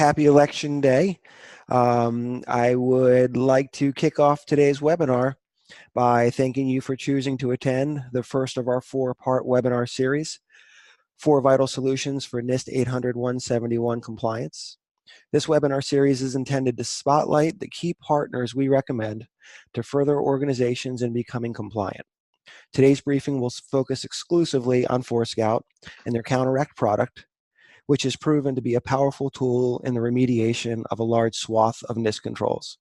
happy election day. I would like to kick off today's webinar by thanking you for choosing to attend the first of our 4-part webinar series, 4 Vital Solutions for NIST 800-171 Compliance. This webinar series is intended to spotlight the key partners we recommend to further organizations in becoming compliant. Today's briefing will focus exclusively on ForeScout and their Counteract product, which has proven to be a powerful tool in the remediation of a large swath of NIST controls.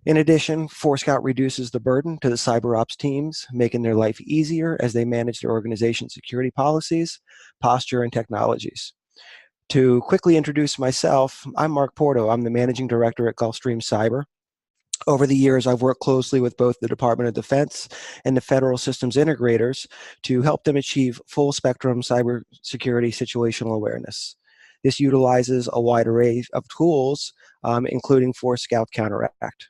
In addition, ForeScout reduces the burden to the CyberOps teams, making their life easier as they manage their organization's security policies, posture, and technologies. To quickly introduce myself, I'm Mark Porto. I'm the Managing Director at Gulfstream Cyber. Over the years, I've worked closely with both the Department of Defense and the federal systems integrators to help them achieve full spectrum cybersecurity situational awareness. This utilizes a wide array of tools, including ForeScout Counteract.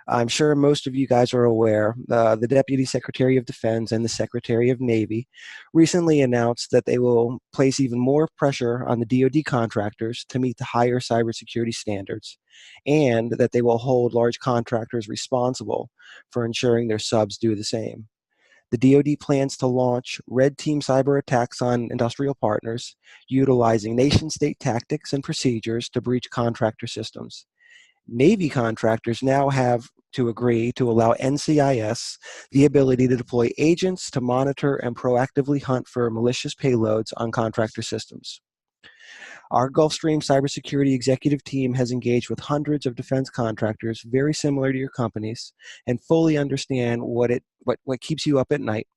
I'm sure most of you guys are aware, the Deputy Secretary of Defense and the Secretary of Navy recently announced that they will place even more pressure on the DoD contractors to meet the higher cybersecurity standards, and that they will hold large contractors responsible for ensuring their subs do the same. The DoD plans to launch red team cyber attacks on industrial partners, utilizing nation-state tactics and procedures to breach contractor systems. Navy contractors now have to agree to allow NCIS the ability to deploy agents to monitor and proactively hunt for malicious payloads on contractor systems. Our Gulfstream cybersecurity executive team has engaged with hundreds of defense contractors very similar to your companies and fully understand what keeps you up at night.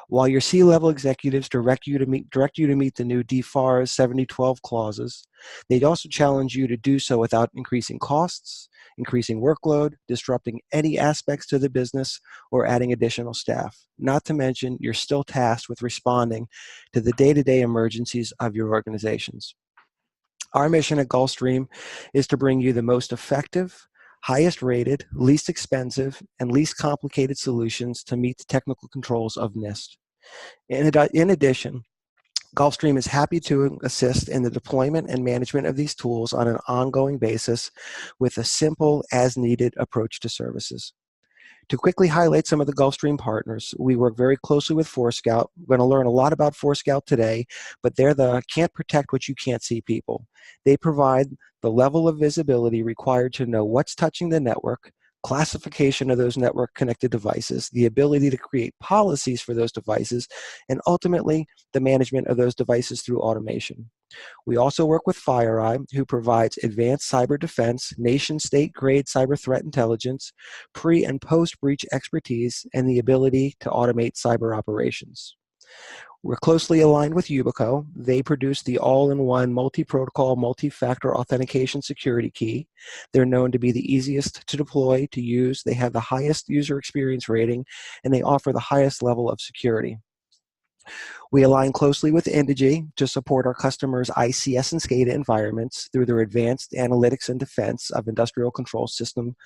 While your C-level executives direct you to meet the new DFARS 7012 clauses, they also challenge you to do so without increasing costs, increasing workload, disrupting any aspects to the business, or adding additional staff. Not to mention, you're still tasked with responding to the day-to-day emergencies of your organizations. Our mission at Gulfstream is to bring you the most effective, highest rated, least expensive, and least complicated solutions to meet the technical controls of NIST. In addition, Gulfstream is happy to assist in the deployment and management of these tools on an ongoing basis with a simple, as-needed approach to services. To quickly highlight some of the Gulfstream partners, we work very closely with ForeScout. We're going to learn a lot about ForeScout today, but they're the can't protect what you can't see people. They provide the level of visibility required to know what's touching the network, classification of those network-connected devices, the ability to create policies for those devices, and ultimately the management of those devices through automation. We also work with FireEye, who provides advanced cyber defense, nation-state grade cyber threat intelligence, pre- and post-breach expertise, and the ability to automate cyber operations. We're closely aligned with Yubico. They produce the all-in-one multi-protocol, multi-factor authentication security key. They're known to be the easiest to deploy, to use. They have the highest user experience rating, and they offer the highest level of security. We align closely with Indige to support our customers' ICS and SCADA environments through their advanced analytics and defense of industrial control system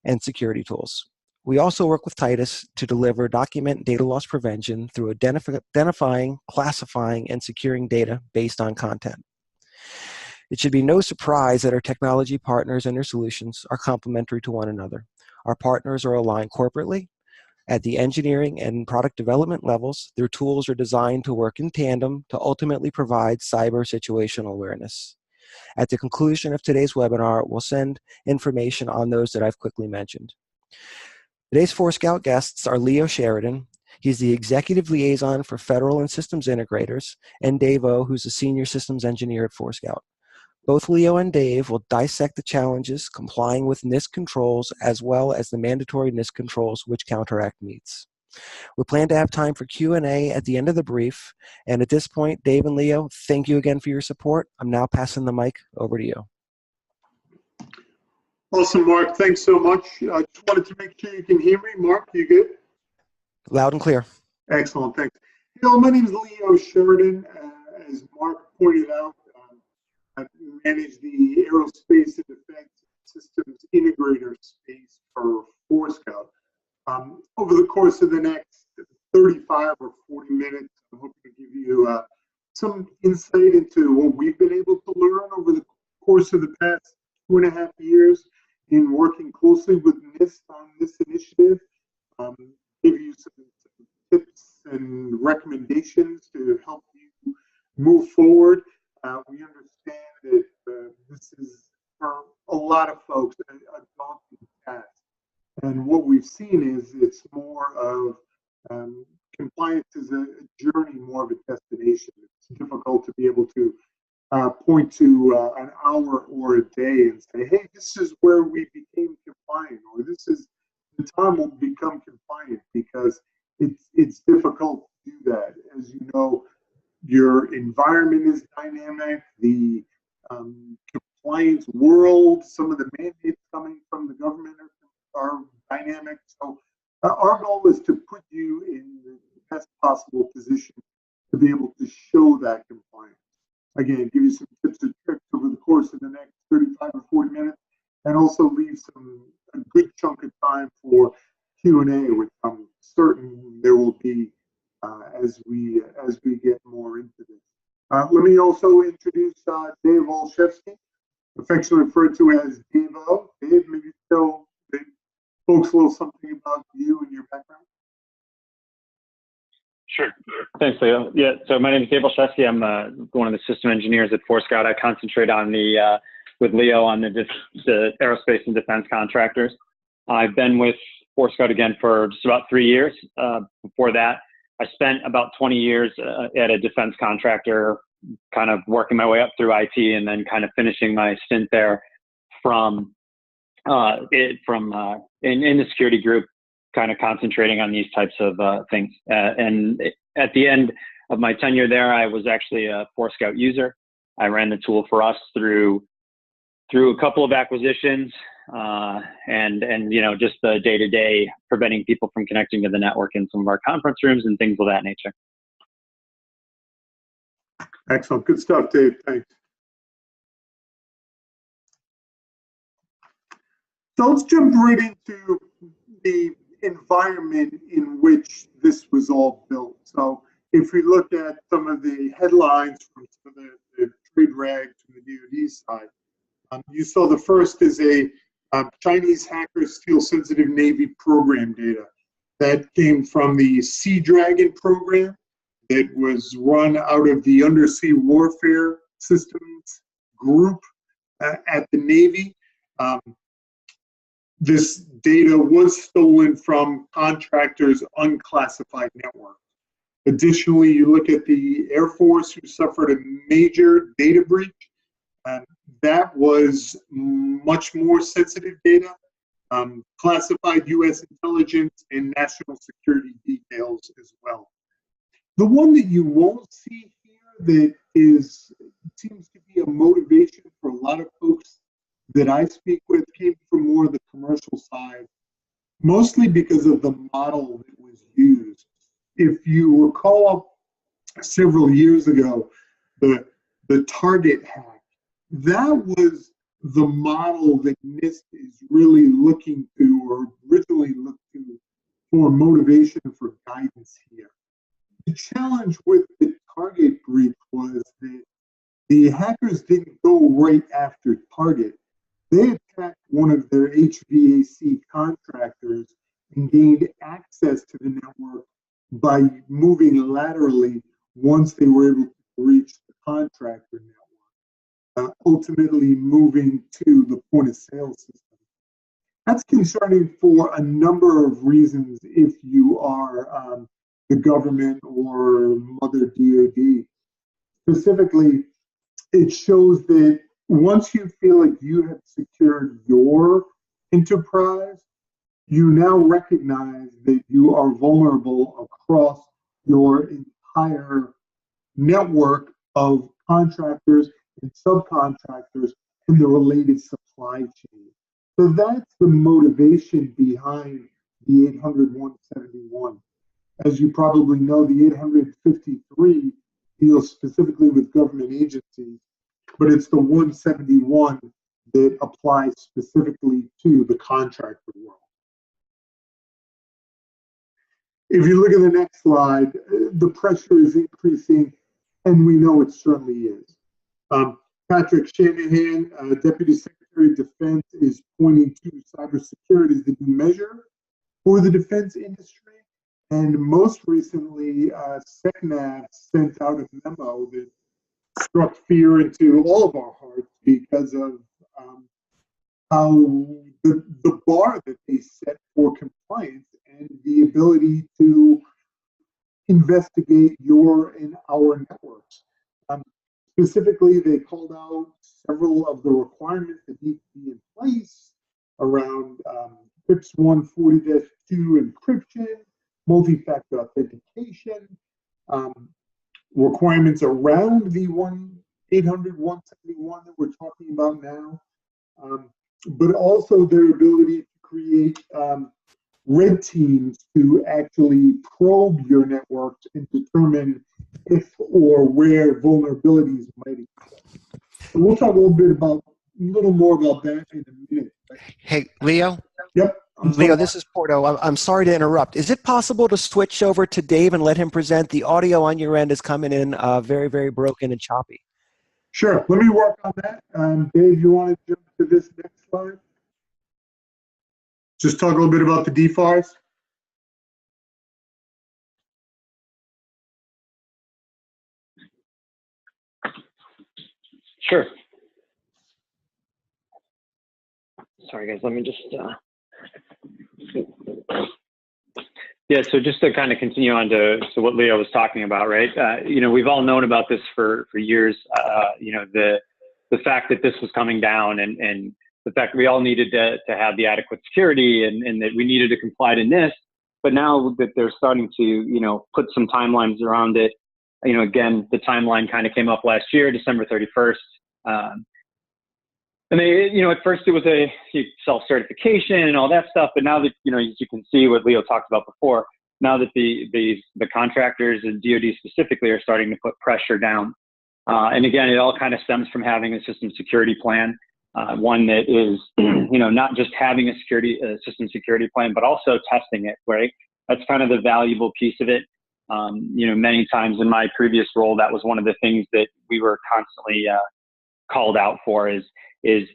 and security tools. We also work with Titus to deliver document data loss prevention through identifying, classifying, and securing data based on content. It should be no surprise that our technology partners and their solutions are complementary to one another. Our partners are aligned corporately. At the engineering and product development levels, their tools are designed to work in tandem to ultimately provide cyber situational awareness. At the conclusion of today's webinar, we'll send information on those that I've quickly mentioned. Today's ForeScout guests are Leo Sheridan. He's the Executive Liaison for Federal and Systems Integrators, and Dave O, who's a Senior Systems Engineer at ForeScout. Both Leo and Dave will dissect the challenges complying with NIST controls as well as the mandatory NIST controls which Counteract meets. We plan to have time for Q&A at the end of the brief, and at this point, Dave and Leo, thank you again for your support. I'm now passing the mic over to you. Awesome, Mark. Thanks so much. I just wanted to make sure you can hear me. Mark, you good? Loud and clear. Excellent, thanks. My name is Leo Sheridan. As Mark pointed out, I manage the aerospace and defense systems integrator space for ForeScout. Over the course of the next 35 or 40 minutes, I'm hoping to give you some insight into what we've been able to learn over the course of the past 2.5 years in working closely with NIST on this initiative, give you some tips and recommendations to help you move forward. We understand that this is, for a lot of folks, a daunting task. And what we've seen is it's more of compliance is a journey, more of a destination. It's difficult to be able to point to an hour or a day and say, hey, this is where we became compliant, or this is the time we'll become compliant, because it's difficult to do that. As you know, your environment is dynamic, the compliance world, some of the mandates coming from the government are dynamic. So our goal is to put you in the best possible position to be able to show that compliance. Again, give you some tips and tricks over the course of the next 35 or 40 minutes, and also leave a good chunk of time for Q&A, which I'm certain there will be as we get more into this. Let me also introduce Dave Olszewski, affectionately referred to as Dave-O. Dave, maybe tell the folks a little something about you and your background. Sure. Thanks, Leo. Yeah, so my name is Dave Olszewski. I'm one of the system engineers at ForeScout. I concentrate on with Leo on the aerospace and defense contractors. I've been with ForeScout again for just about 3 years. Before that, I spent about 20 years at a defense contractor, kind of working my way up through IT and then kind of finishing my stint there in the security group, kind of concentrating on these types of things. And at the end of my tenure there, I was actually a ForeScout user. I ran the tool for us through a couple of acquisitions, and you know, just the day-to-day preventing people from connecting to the network in some of our conference rooms and things of that nature. Excellent. Good stuff, Dave. Thanks. So let's jump right into the environment in which this was all built. So if we look at some of the headlines from some of the trade rags from the DoD side, you saw the first is a Chinese hackers steal sensitive Navy program data. That came from the Sea Dragon program that was run out of the Undersea Warfare Systems group at the Navy. This data was stolen from contractors' unclassified network. Additionally, you look at the Air Force, who suffered a major data breach. That was much more sensitive data, classified U.S. intelligence and national security details as well. The one that you won't see here that seems to be a motivation for a lot of folks that I speak with came from more of the commercial side, mostly because of the model that was used. If you recall several years ago, the Target hack, that was the model that NIST is really looking to, or originally looked to, for motivation for guidance here. The challenge with the Target breach was that the hackers didn't go right after Target. They attacked one of their HVAC contractors and gained access to the network by moving laterally once they were able to reach the contractor network, ultimately moving to the point of sale system. That's concerning for a number of reasons if you are the government or Mother DoD. Specifically, it shows that once you feel like you have secured your enterprise, you now recognize that you are vulnerable across your entire network of contractors and subcontractors and the related supply chain. So that's the motivation behind the 800-171. As you probably know, the 853 deals specifically with government agencies, but it's the 171 that applies specifically to the contractor world. If you look at the next slide, the pressure is increasing, and we know it certainly is. Patrick Shanahan, Deputy Secretary of Defense, is pointing to cybersecurity as the new measure for the defense industry. And most recently, SecNav sent out a memo that struck fear into all of our hearts because of how the bar that they set for compliance and the ability to investigate your and our networks. Specifically, they called out several of the requirements that need to be in place around FIPS 140-2 encryption, multi-factor authentication, requirements around the 1-800-171 that we're talking about now, but also their ability to create red teams to actually probe your networks and determine if or where vulnerabilities might exist. So we'll talk a little more about that in a minute. Hey, Leo? Yep. Leo, this is Porto. I'm sorry to interrupt. Is it possible to switch over to Dave and let him present? The audio on your end is coming in very, very broken and choppy. Sure. Let me work on that. Dave, you want to jump to this next slide? Just talk a little bit about the DFARS. Sure. Sorry, guys. Let me just. Yeah. So just to kind of continue on to what Leo was talking about, right? We've all known about this for years. The fact that this was coming down and the fact that we all needed to have the adequate security and that we needed to comply to NIST, but now that they're starting to, put some timelines around it, again, the timeline kind of came up last year, December 31st. And they, at first it was a self-certification and all that stuff, but now that, as you can see what Leo talked about before, now that the contractors and DoD specifically are starting to put pressure down. And again, it all kind of stems from having a system security plan. One that is, not just having a system security plan, but also testing it, right? That's kind of the valuable piece of it. Many times in my previous role, that was one of the things that we were constantly called out for is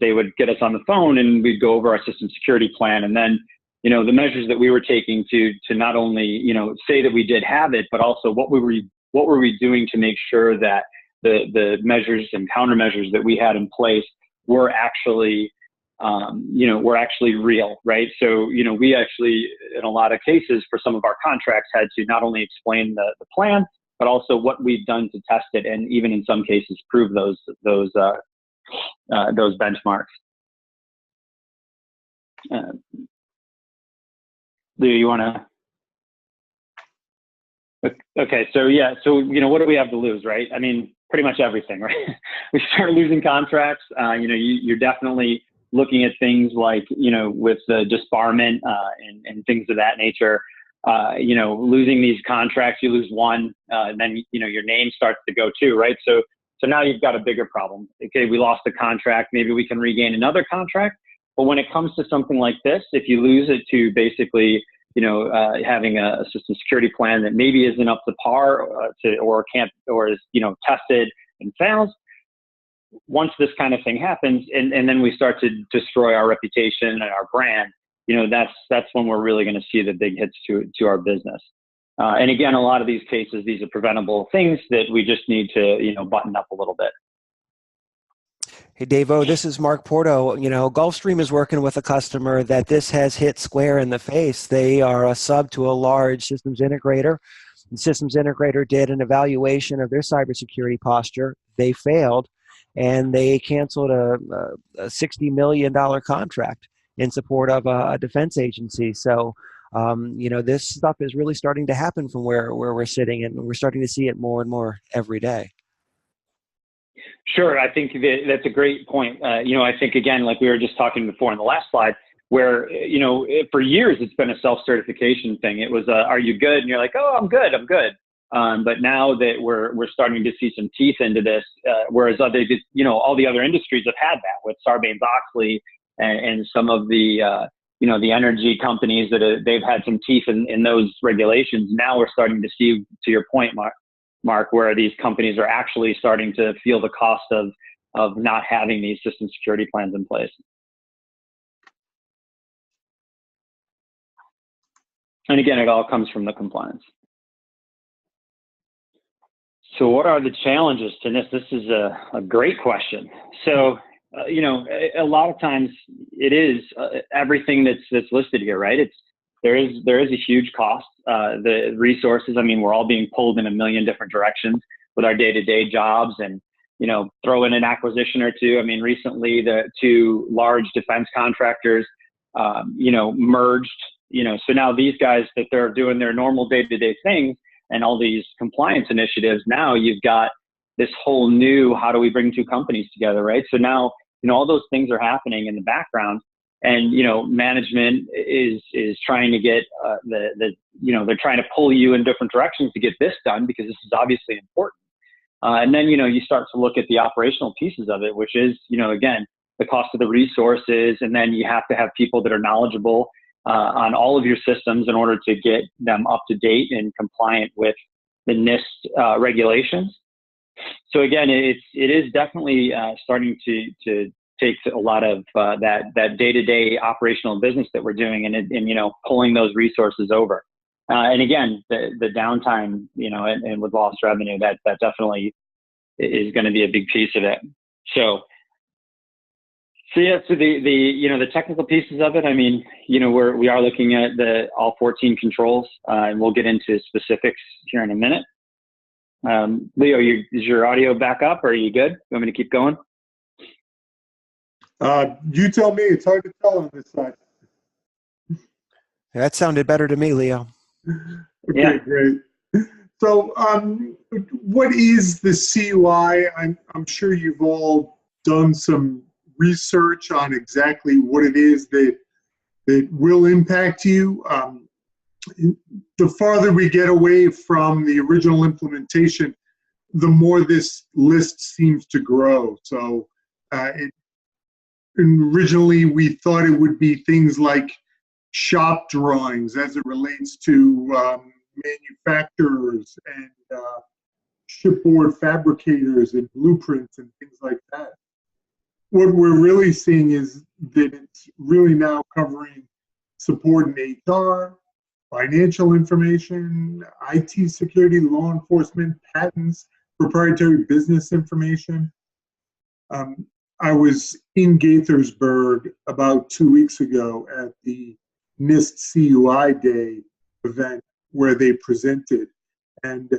they would get us on the phone and we'd go over our system security plan. And then, the measures that we were taking to not only, say that we did have it, but also what were we doing to make sure that the measures and countermeasures that we had in place were actually, were actually real, right? So, we actually, in a lot of cases for some of our contracts, had to not only explain the plan, but also what we've done to test it, and even in some cases prove those benchmarks. Do you want to? Okay, so yeah, so what do we have to lose, right? I mean, pretty much everything, right? We start losing contracts. You're definitely looking at things like, with the disbarment and things of that nature. Losing these contracts, you lose one, and then your name starts to go too, right? So now you've got a bigger problem. Okay, we lost a contract, maybe we can regain another contract. But when it comes to something like this, if you lose it to basically, having a system security plan that maybe isn't up to par or is, tested and fails, once this kind of thing happens, and then we start to destroy our reputation and our brand, that's when we're really going to see the big hits to our business. And again, a lot of these cases, these are preventable things that we just need to, button up a little bit. Hey, Dave-O, this is Mark Porto. Gulfstream is working with a customer that this has hit square in the face. They are a sub to a large systems integrator. The systems integrator did an evaluation of their cybersecurity posture. They failed, and they canceled a $60 million contract in support of a defense agency. So, this stuff is really starting to happen from where we're sitting, and we're starting to see it more and more every day. Sure. I think that's a great point. I think, again, like we were just talking before in the last slide, where, for years it's been a self-certification thing. It was, are you good? And you're like, oh, I'm good. But now that we're starting to see some teeth into this, whereas all the other industries have had that with Sarbanes-Oxley and some of the, the energy companies that they've had some teeth in those regulations. Now we're starting to see, to your point, Mark, where these companies are actually starting to feel the cost of of not having these system security plans in place. And again, it all comes from the compliance. So what are the challenges to this? This is a great question. So, you know, a lot of times it is everything that's listed here, right? There is a huge cost. The resources, I mean, we're all being pulled in a million different directions with our day-to-day jobs, and, you know, throw in an acquisition or two. I mean, recently the two large defense contractors, you know, merged, you know, so now these guys that they're doing their normal day-to-day things and all these compliance initiatives, now you've got this whole new, how do we bring two companies together, right? So now, you know, all those things are happening in the background, and, you know, management is trying to get you know, they're trying to pull you in different directions to get this done because this is obviously important. And then, you know, you start to look at the operational pieces of it, which is, you know, again, the cost of the resources, and then you have to have people that are knowledgeable on all of your systems in order to get them up to date and compliant with the NIST regulations. So again, it is definitely starting to take a lot of that day-to-day operational business that we're doing, and you know, pulling those resources over. And again, the downtime, you know, and with lost revenue, that definitely is going to be a big piece of it. So yeah, so the you know, the technical pieces of it, I mean, you know, we are looking at all 14 controls, and we'll get into specifics here in a minute. Leo, is your audio back up, or are you good? You want me to keep going? You tell me. It's hard to tell on this side. That sounded better to me, Leo. Okay, yeah. Great. So, what is the CUI? I'm sure you've all done some research on exactly what it is that will impact you. The farther we get away from the original implementation, the more this list seems to grow. So, originally we thought it would be things like shop drawings as it relates to manufacturers and shipboard fabricators and blueprints and things like that. What we're really seeing is that it's really now covering support in HR, financial information, IT security, law enforcement, patents, proprietary business information. I was in Gaithersburg about 2 weeks ago at the NIST CUI Day event where they presented, and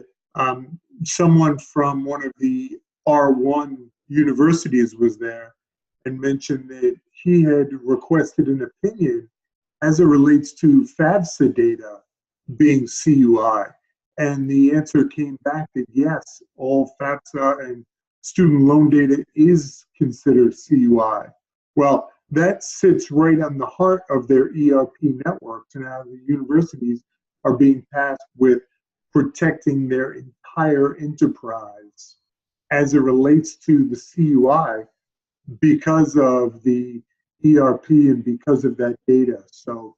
someone from one of the R1 universities was there and mentioned that he had requested an opinion as it relates to FAFSA data being CUI. And the answer came back that yes, all FAFSA and student loan data is considered CUI. Well, that sits right on the heart of their ERP networks, and now the universities are being tasked with protecting their entire enterprise as it relates to the CUI because of the ERP and because of that data. So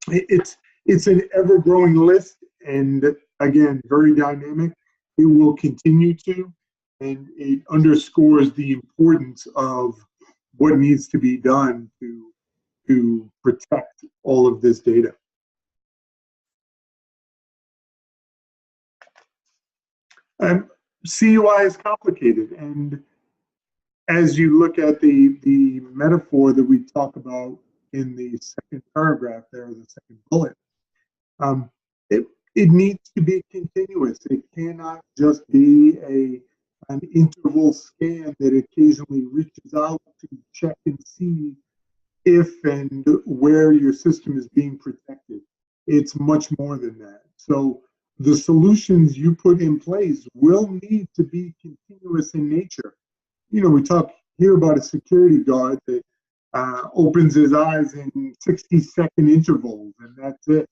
it's an ever-growing list, and again, very dynamic. It will continue to, and it underscores the importance of what needs to be done to protect all of this data. CUI is complicated, and as you look at the metaphor that we talk about in the second paragraph there, the second bullet, it needs to be continuous. It cannot just be an interval scan that occasionally reaches out to check and see if and where your system is being protected. It's much more than that. So the solutions you put in place will need to be continuous in nature. You know, we talk here about a security guard that opens his eyes in 60-second intervals, and that's it.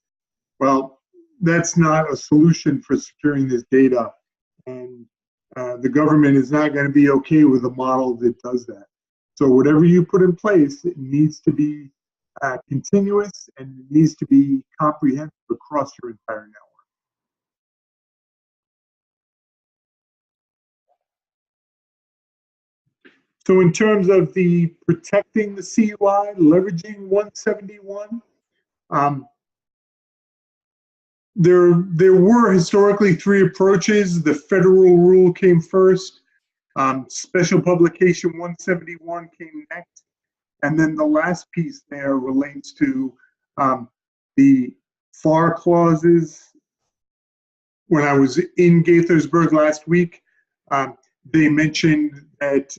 Well, that's not a solution for securing this data, and the government is not going to be okay with a model that does that. So whatever you put in place, it needs to be continuous, and it needs to be comprehensive across your entire network. So in terms of the protecting the CUI, leveraging 171, there were historically three approaches. The federal rule came first. Special publication 171 came next. And then the last piece there relates to the FAR clauses. When I was in Gaithersburg last week, they mentioned that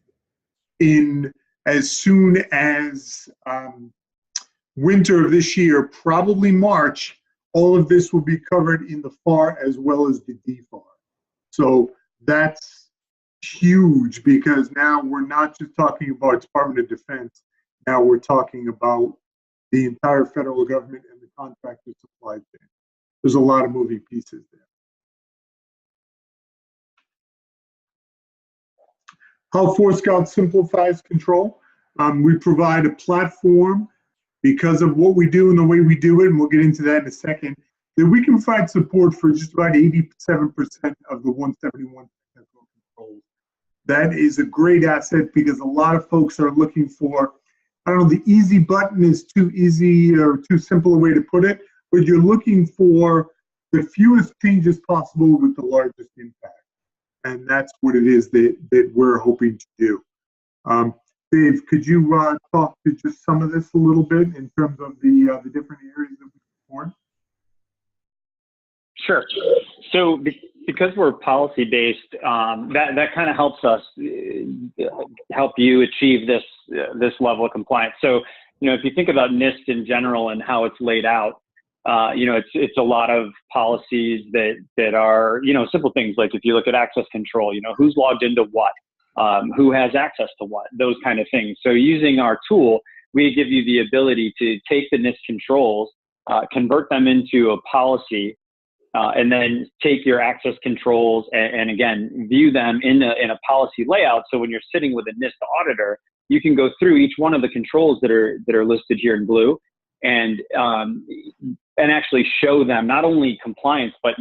as soon as winter of this year, probably March, all of this will be covered in the FAR as well as the DFARS. So that's huge, because now we're not just talking about Department of Defense. Now we're talking about the entire federal government and the contractor supply chain. There's a lot of moving pieces there. How ForeScout simplifies control. We provide a platform, because of what we do and the way we do it, and we'll get into that in a second, that we can provide support for just about 87% of the 171 technical controls. That is a great asset, because a lot of folks are looking for, I don't know, the easy button is too easy or too simple a way to put it, but you're looking for the fewest changes possible with the largest impact. And that's what it is that we're hoping to do. Dave, could you talk to just some of this a little bit in terms of the different areas that we support? Sure. So because we're policy-based, that kind of helps us help you achieve this level of compliance. So, if you think about NIST in general and how it's laid out, it's a lot of policies that are, simple things like, if you look at access control, who's logged into what, who has access to what, those kind of things. So using our tool, we give you the ability to take the NIST controls, convert them into a policy, and then take your access controls and again, view them in a policy layout. So when you're sitting with a NIST auditor, you can go through each one of the controls that are listed here in blue, and actually show them not only compliance, but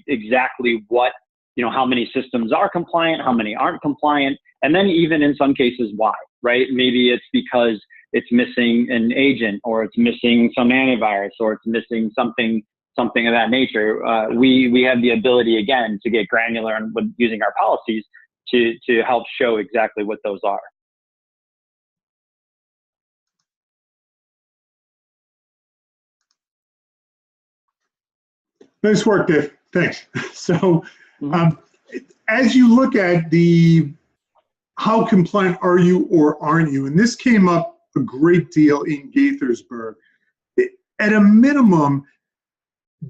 exactly what, how many systems are compliant, how many aren't compliant, and then even in some cases why, right? Maybe it's because it's missing an agent, or it's missing some antivirus, or it's missing something of that nature. We have the ability, again, to get granular and using our policies to help show exactly what those are. Nice work, Dave. Thanks. So, as you look at how compliant are you or aren't you, and this came up a great deal in Gaithersburg. At a minimum,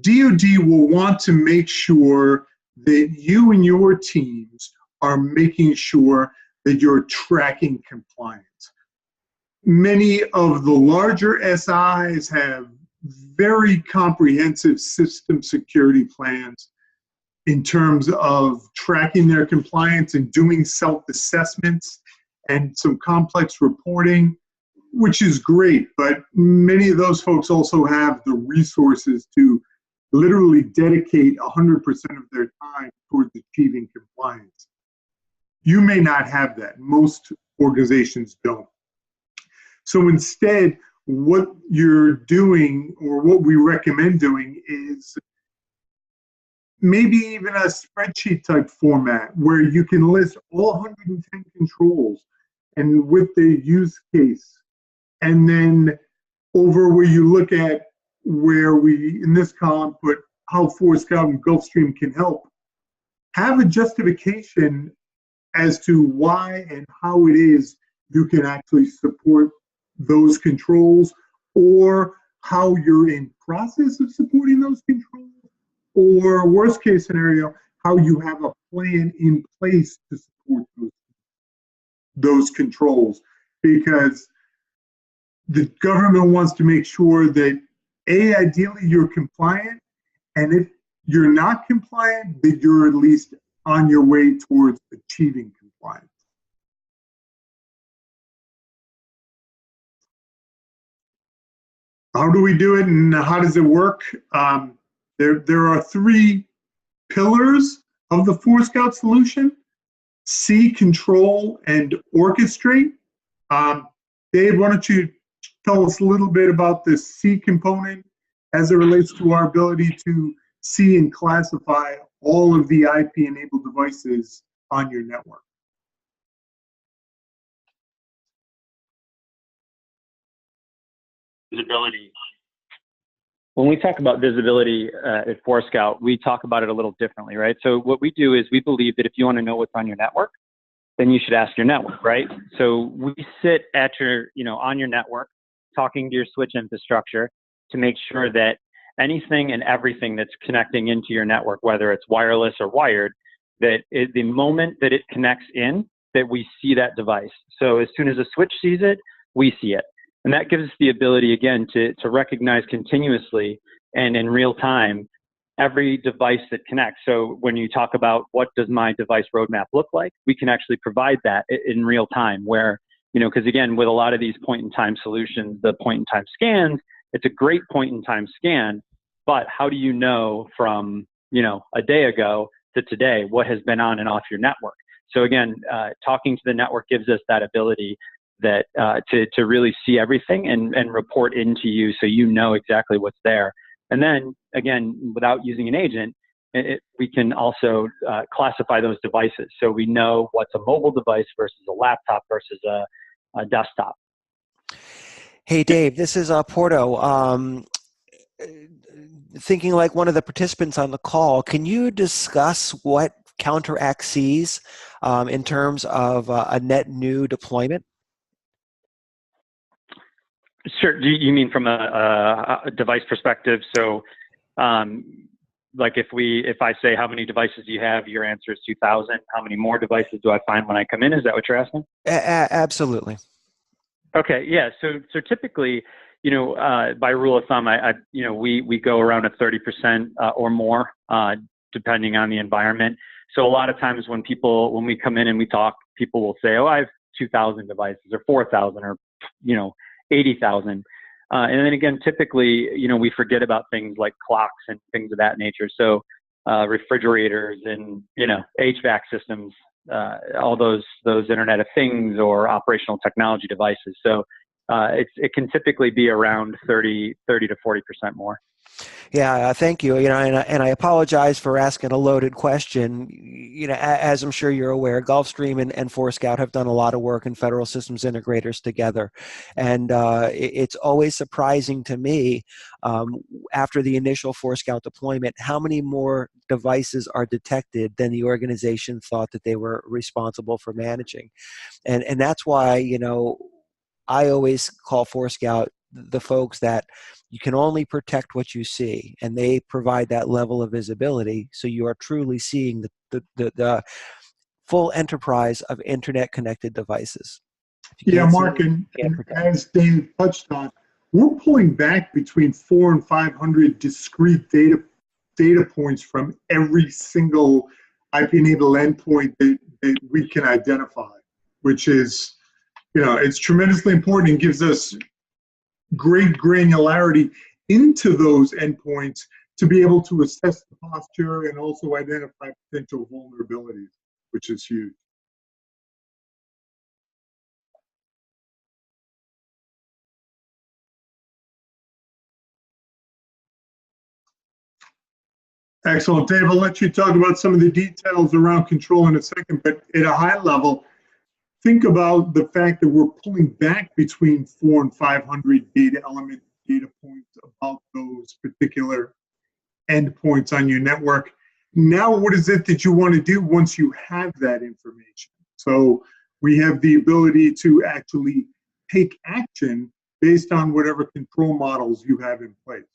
DoD will want to make sure that you and your teams are making sure that you're tracking compliance. Many of the larger SIs have very comprehensive system security plans in terms of tracking their compliance and doing self-assessments and some complex reporting, which is great, but many of those folks also have the resources to literally dedicate 100% of their time towards achieving compliance. You may not have that. Most organizations don't. So instead, what you're doing, or what we recommend doing, is maybe even a spreadsheet type format where you can list all 110 controls and with the use case. And then over where you look at where we, in this column, put how ForeScout and Gulfstream can help, have a justification as to why and how it is you can actually support those controls, or how you're in process of supporting those controls, or worst case scenario, how you have a plan in place to support those controls. Because the government wants to make sure that, A, ideally you're compliant, and if you're not compliant, that you're at least on your way towards achieving compliance. How do we do it, and how does it work? There are three pillars of the ForeScout solution. C, control and orchestrate. Dave, why don't you tell us a little bit about the C component as it relates to our ability to see and classify all of the IP-enabled devices on your network? Visibility. When we talk about visibility at ForeScout, we talk about it a little differently, right? So what we do is we believe that if you want to know what's on your network, then you should ask your network, right? So we sit at your, on your network, talking to your switch infrastructure to make sure that anything and everything that's connecting into your network, whether it's wireless or wired, that the moment that it connects in, that we see that device. So as soon as a switch sees it, we see it. And that gives us the ability, again, to recognize continuously and in real time every device that connects. So when you talk about what does my device roadmap look like, we can actually provide that in real time where, because again, with a lot of these point-in-time solutions, the point-in-time scans, it's a great point-in-time scan, but how do you know from, a day ago to today what has been on and off your network? So again, talking to the network gives us that ability that to really see everything and report into you so you know exactly what's there. And then, again, without using an agent, we can also classify those devices. So we know what's a mobile device versus a laptop versus a desktop. Hey, Dave, this is Porto. Thinking like one of the participants on the call, can you discuss what Counteract sees in terms of a net new deployment? Sure. Do you mean from a device perspective? So, like if I say how many devices do you have, your answer is 2,000. How many more devices do I find when I come in? Is that what you're asking? Absolutely. Okay. Yeah. So typically, by rule of thumb, we go around a 30% or more, depending on the environment. So a lot of times when we come in and we talk, people will say, "Oh, I have 2,000 devices or 4,000 or 80,000. And then again, typically, we forget about things like clocks and things of that nature. So refrigerators and, HVAC systems, all those Internet of Things or operational technology devices. So it can typically be around 30 to 40% more. Yeah, thank you. And I apologize for asking a loaded question. As I'm sure you're aware, Gulfstream and ForeScout have done a lot of work in federal systems integrators together, and it's always surprising to me after the initial ForeScout deployment how many more devices are detected than the organization thought that they were responsible for managing, and that's why I always call ForeScout the folks that you can only protect what you see, and they provide that level of visibility so you are truly seeing the full enterprise of internet connected devices. Yeah, Mark, and as Dave touched on, we're pulling back between 400 and 500 discrete data points from every single IP-enabled endpoint that we can identify, which is, it's tremendously important and gives us great granularity into those endpoints to be able to assess the posture and also identify potential vulnerabilities, which is huge. Excellent. Dave, I'll let you talk about some of the details around control in a second, but at a high level, think about the fact that we're pulling back between 400 and 500 data points about those particular endpoints on your network. Now, what is it that you want to do once you have that information? So we have the ability to actually take action based on whatever control models you have in place.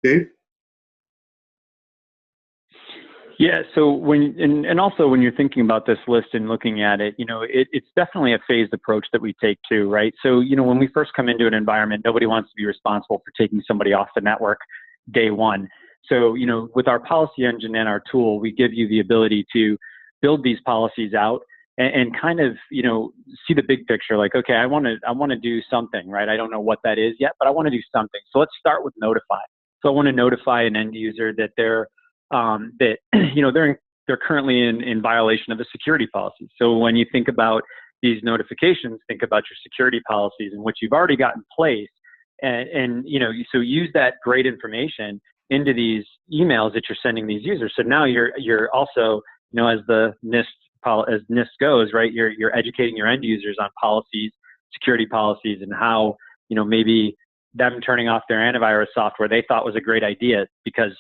Dave? Yeah. So and also when you're thinking about this list and looking at it, it's definitely a phased approach that we take too, right? So, when we first come into an environment, nobody wants to be responsible for taking somebody off the network day one. So, with our policy engine and our tool, we give you the ability to build these policies out and kind of, see the big picture. Like, okay, I want to do something, right? I don't know what that is yet, but I want to do something. So let's start with notify. So I want to notify an end user that they're they're currently in violation of a security policy. So when you think about these notifications, think about your security policies and what you've already got in place. And so use that great information into these emails that you're sending these users. So now you're also, as the NIST goes, right, you're educating your end users on policies, security policies, and how, maybe them turning off their antivirus software they thought was a great idea because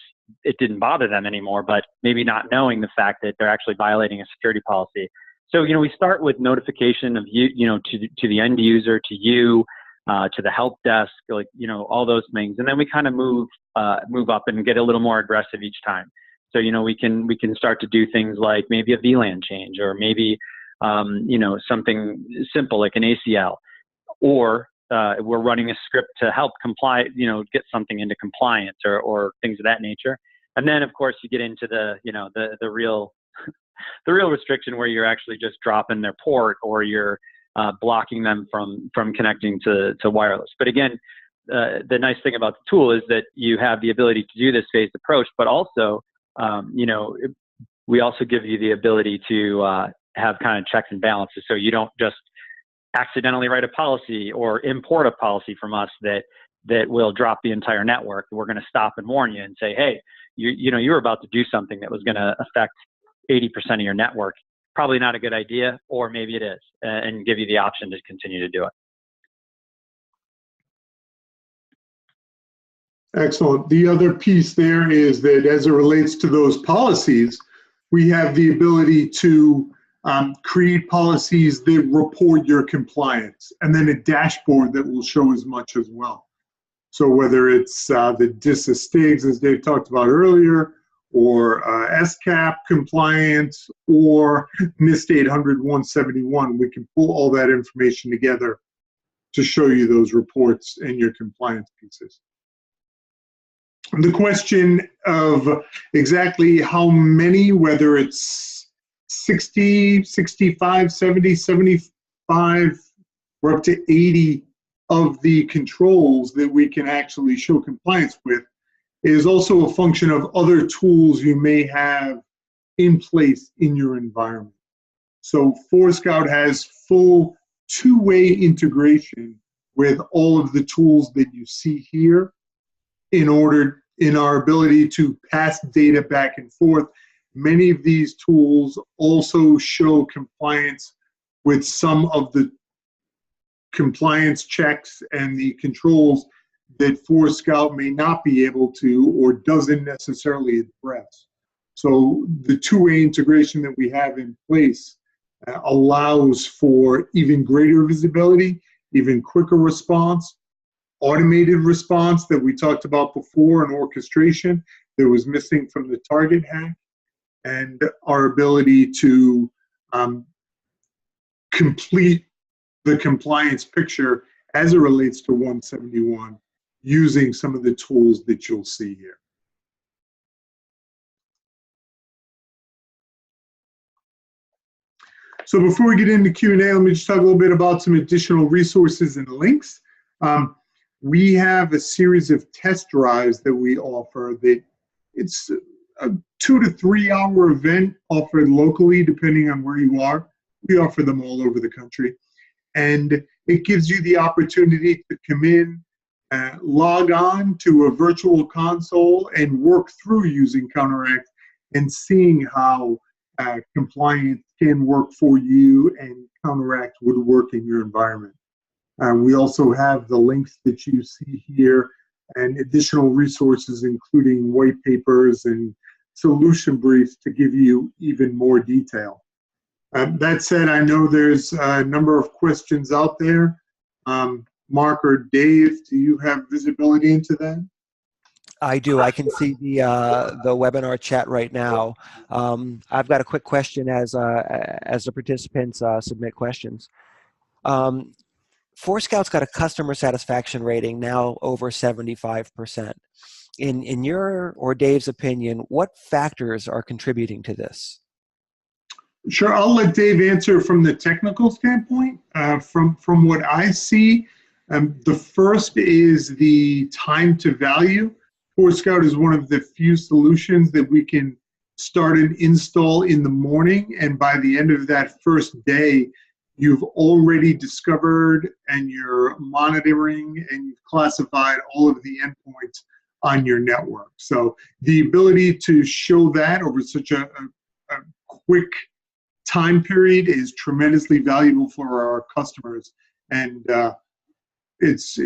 it didn't bother them anymore, but maybe not knowing the fact that they're actually violating a security policy. So, we start with notification of to the end user, to you, to the help desk, all those things. And then we kind of move up and get a little more aggressive each time. So, we can start to do things like maybe a VLAN change, or maybe, something simple like an ACL, or we're running a script to help comply, get something into compliance or things of that nature. And then, of course, you get into the real restriction where you're actually just dropping their port, or you're blocking them from connecting to wireless. But again, the nice thing about the tool is that you have the ability to do this phased approach, but also, we also give you the ability to have kind of checks and balances. So you don't just accidentally write a policy or import a policy from us that will drop the entire network. We're going to stop and warn you and say, hey, you were about to do something that was going to affect 80% of your network. Probably not a good idea, or maybe it is, and give you the option to continue to do it. Excellent. The other piece there is that as it relates to those policies, we have the ability to create policies that report your compliance, and then a dashboard that will show as much as well. So whether it's the DISA-STIGs, as Dave talked about earlier, or SCAP compliance, or NIST 800-171, we can pull all that information together to show you those reports and your compliance pieces. The question of exactly how many, whether it's 60, 65, 70, 75, or up to 80 of the controls that we can actually show compliance with, is also a function of other tools you may have in place in your environment. So ForeScout has full two-way integration with all of the tools that you see here in our ability to pass data back and forth. Many of these tools also show compliance with some of the compliance checks and the controls that ForeScout may not be able to, or doesn't necessarily address. So the two-way integration that we have in place allows for even greater visibility, even quicker response, automated response that we talked about before, and orchestration that was missing from the target hack, and our ability to complete the compliance picture as it relates to 171 using some of the tools that you'll see here. So before we get into Q&A, let me just talk a little bit about some additional resources and links. We have a series of test drives that we offer that it's a 2 to 3 hour event offered locally, depending on where you are. We offer them all over the country. And it gives you the opportunity to come in, log on to a virtual console and work through using Counteract and seeing how compliance can work for you and Counteract would work in your environment. We also have the links that you see here and additional resources, including white papers and solution briefs to give you even more detail. That said, I know there's a number of questions out there. Mark or Dave, do you have visibility into that? I do. I can see the webinar chat right now. I've got a quick question as the participants submit questions. ForeScout's got a customer satisfaction rating now over 75%. In your or Dave's opinion, what factors are contributing to this? Sure, I'll let Dave answer from the technical standpoint. From what I see, the first is the time to value. ForeScout is one of the few solutions that we can start an install in the morning, and by the end of that first day, you've already discovered and you're monitoring and you've classified all of the endpoints on your network. So the ability to show that over such a quick time period is tremendously valuable for our customers, and it's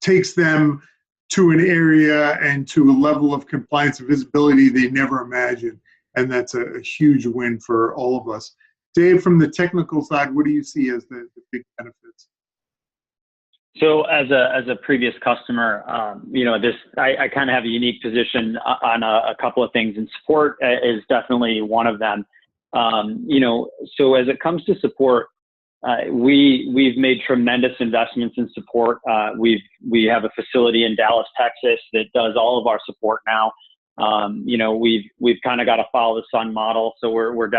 takes them to an area and to a level of compliance and visibility they never imagined, and that's a huge win for all of us. Dave, from the technical side, what do you see as the big benefits? So as a previous customer, I kind of have a unique position on a couple of things, and support is definitely one of them. So as it comes to support, we've made tremendous investments in support. We have a facility in Dallas, Texas that does all of our support now. We've kind of got to follow the sun model, so we're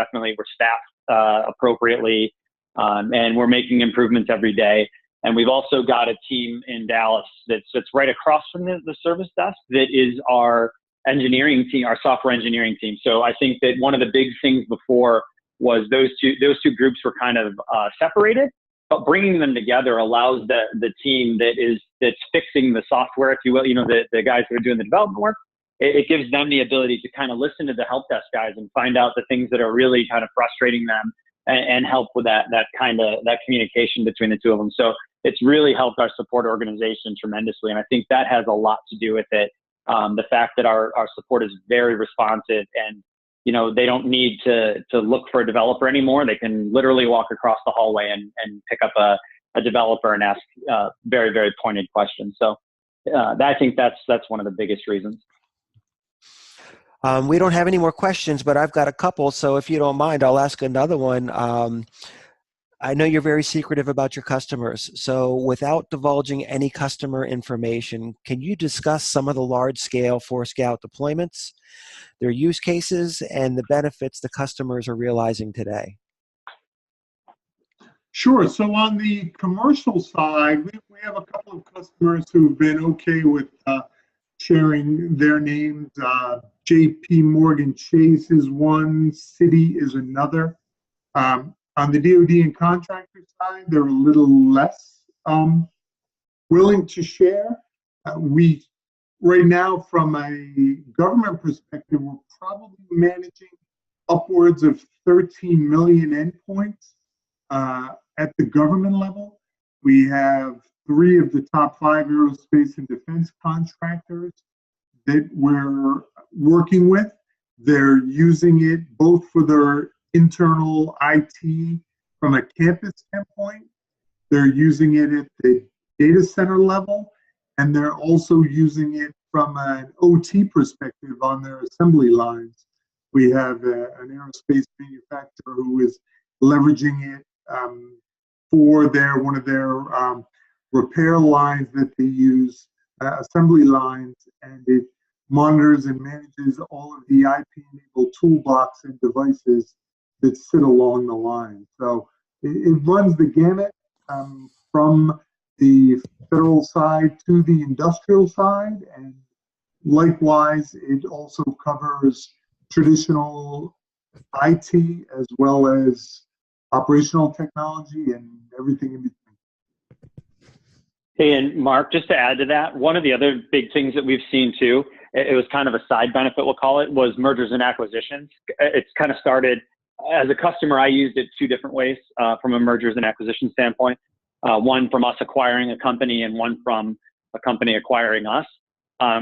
staffed appropriately, and we're making improvements every day. And we've also got a team in Dallas that sits right across from the service desk that is our engineering team, our software engineering team. So I think that one of the big things before was those two groups were kind of separated, but bringing them together allows the team that's fixing the software, if you will, the guys who are doing the development work. It gives them the ability to kind of listen to the help desk guys and find out the things that are really kind of frustrating them, and help with that communication between the two of them. So it's really helped our support organization tremendously. And I think that has a lot to do with it. The fact that our support is very responsive, and, they don't need to look for a developer anymore. They can literally walk across the hallway and pick up a developer and ask very, very pointed questions. So I think that's one of the biggest reasons. We don't have any more questions, but I've got a couple. So if you don't mind, I'll ask another one. I know you're very secretive about your customers. So without divulging any customer information, can you discuss some of the large-scale ForeScout deployments, their use cases, and the benefits the customers are realizing today? Sure. So on the commercial side, we have a couple of customers who've been okay with sharing their names. JP Morgan Chase is one, Citi is another. On the DoD and contractor side, they're a little less willing to share. Right now, from a government perspective, we're probably managing upwards of 13 million endpoints at the government level. We have 3 of the top 5 aerospace and defense contractors that we're working with. They're using it both for their internal IT from a campus standpoint. They're using it at the data center level, and they're also using it from an OT perspective on their assembly lines. We have an aerospace manufacturer who is leveraging it for one of their repair lines that they use, assembly lines, and it monitors and manages all of the IP-enabled toolbox and devices that sit along the line. So it runs the gamut from the federal side to the industrial side, and likewise, it also covers traditional IT as well as operational technology and everything in between. Hey, and Mark, just to add to that, one of the other big things that we've seen too, it was kind of a side benefit, we'll call it, was mergers and acquisitions. It's kind of started, as a customer, I used it 2 different ways from a mergers and acquisition standpoint. One from us acquiring a company, and one from a company acquiring us.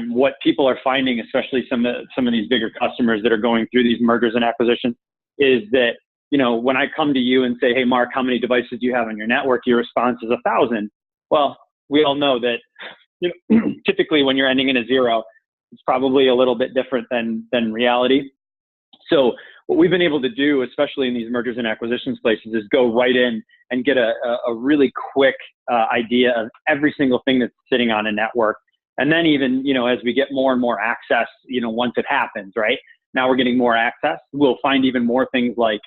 What people are finding, especially some of these bigger customers that are going through these mergers and acquisitions, is that, when I come to you and say, hey, Mark, how many devices do you have on your network? Your response is 1,000. Well, we all know that typically when you're ending in a 0, it's probably a little bit different than reality. So what we've been able to do, especially in these mergers and acquisitions places, is go right in and get a really quick idea of every single thing that's sitting on a network. And then even, as we get more and more access, once it happens, right? Now we're getting more access. We'll find even more things like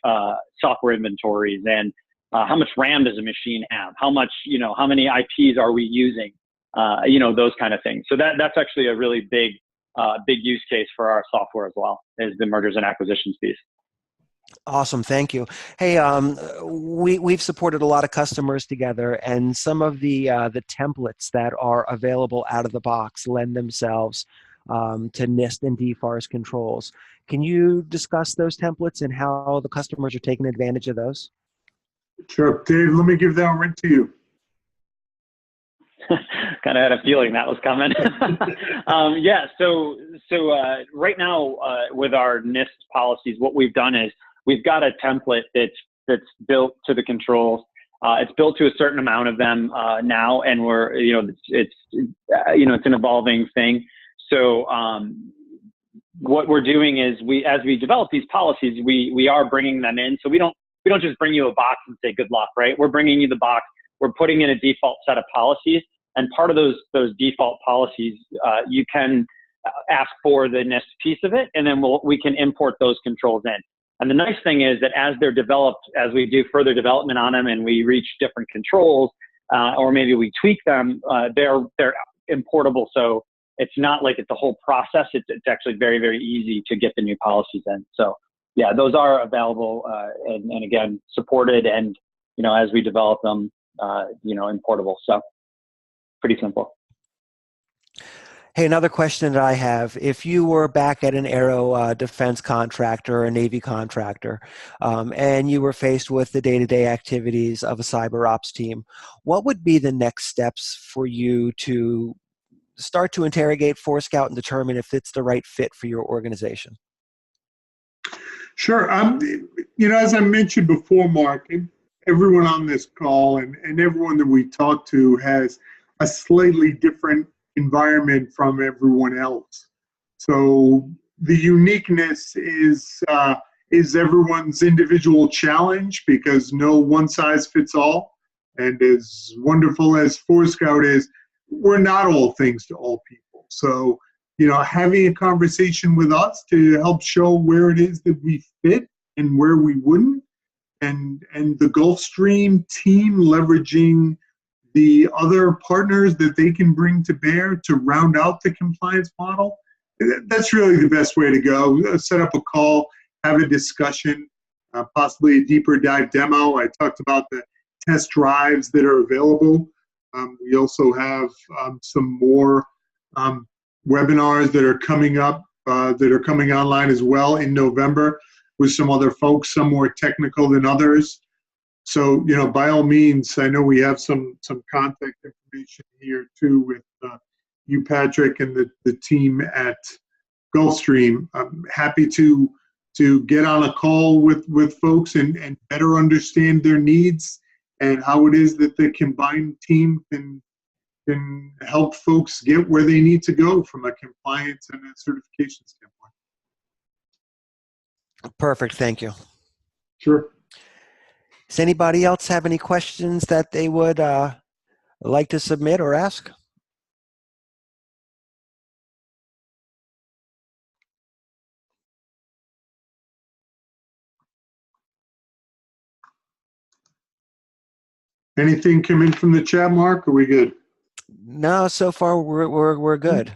software inventories and how much RAM does a machine have? How much, how many IPs are we using? Those kind of things. So that's actually a really big big use case for our software as well, is the mergers and acquisitions piece. Awesome, thank you. Hey, we've supported a lot of customers together, and some of the templates that are available out of the box lend themselves to NIST and DFARS controls. Can you discuss those templates and how the customers are taking advantage of those? Sure, Dave. Let me give that one to you. Kind of had a feeling that was coming. Yeah. So right now with our NIST policies, what we've done is we've got a template that's built to the controls. It's built to a certain amount of them now, and it's an evolving thing. So what we're doing is as we develop these policies, we are bringing them in. So we don't just bring you a box and say good luck, right? We're bringing you the box. We're putting in a default set of policies, and part of those default policies, you can ask for the NIST piece of it, and then we can import those controls in. And the nice thing is that as they're developed, as we do further development on them and we reach different controls, or maybe we tweak them, they're importable. So it's not like it's a whole process. It's actually very, very easy to get the new policies in. So yeah, those are available and again, supported, and as we develop them, importable. So pretty simple. Hey, another question that I have: if you were back at an aero defense contractor or a Navy contractor, and you were faced with the day-to-day activities of a cyber ops team, what would be the next steps for you to start to interrogate ForeScout and determine if it's the right fit for your organization? Sure. As I mentioned before, Mark, everyone on this call and everyone that we talk to has a slightly different environment from everyone else. So the uniqueness is everyone's individual challenge, because no one size fits all. And as wonderful as ForeScout is, we're not all things to all people. So, having a conversation with us to help show where it is that we fit and where we wouldn't, and the Gulfstream team leveraging the other partners that they can bring to bear to round out the compliance model, that's really the best way to go. Set up a call, have a discussion, possibly a deeper dive demo. I talked about the test drives that are available. We also have some more webinars that are coming up, that are coming online as well in November with some other folks, some more technical than others. So, by all means, I know we have some contact information here too with you, Patrick, and the team at Gulfstream. I'm happy to get on a call with folks and better understand their needs and how it is that the combined team can help folks get where they need to go from a compliance and a certification standpoint. Perfect, thank you. Sure. Does anybody else have any questions that they would like to submit or ask? Anything come in from the chat, Mark? Are we good? No, so far we're good.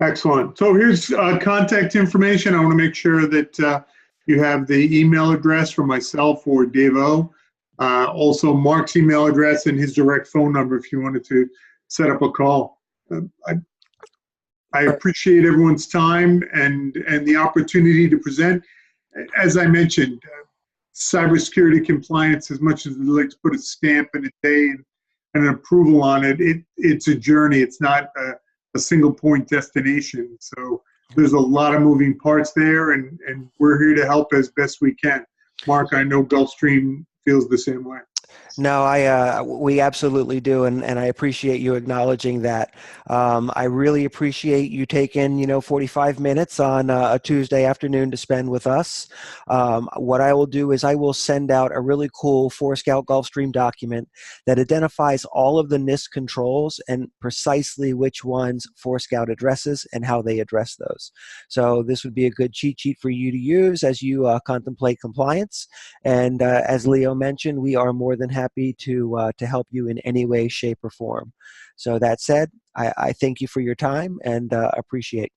Excellent. So here's contact information. I want to make sure that you have the email address for myself or Dave O. Also Mark's email address and his direct phone number if you wanted to set up a call. I appreciate everyone's time and the opportunity to present. As I mentioned, cybersecurity compliance, as much as we like to put a stamp in a day and an approval on it, it's a journey. It's not a single point destination. So there's a lot of moving parts there, and we're here to help as best we can. Mark, I know Gulfstream feels the same way. No, we absolutely do, and I appreciate you acknowledging that. I really appreciate you taking 45 minutes on a Tuesday afternoon to spend with us. What I will do is I will send out a really cool ForeScout Gulfstream document that identifies all of the NIST controls and precisely which ones ForeScout addresses and how they address those. So this would be a good cheat sheet for you to use as you contemplate compliance. And as Leo mentioned, we are more than happy to help you in any way, shape, or form. So that said, I thank you for your time and appreciate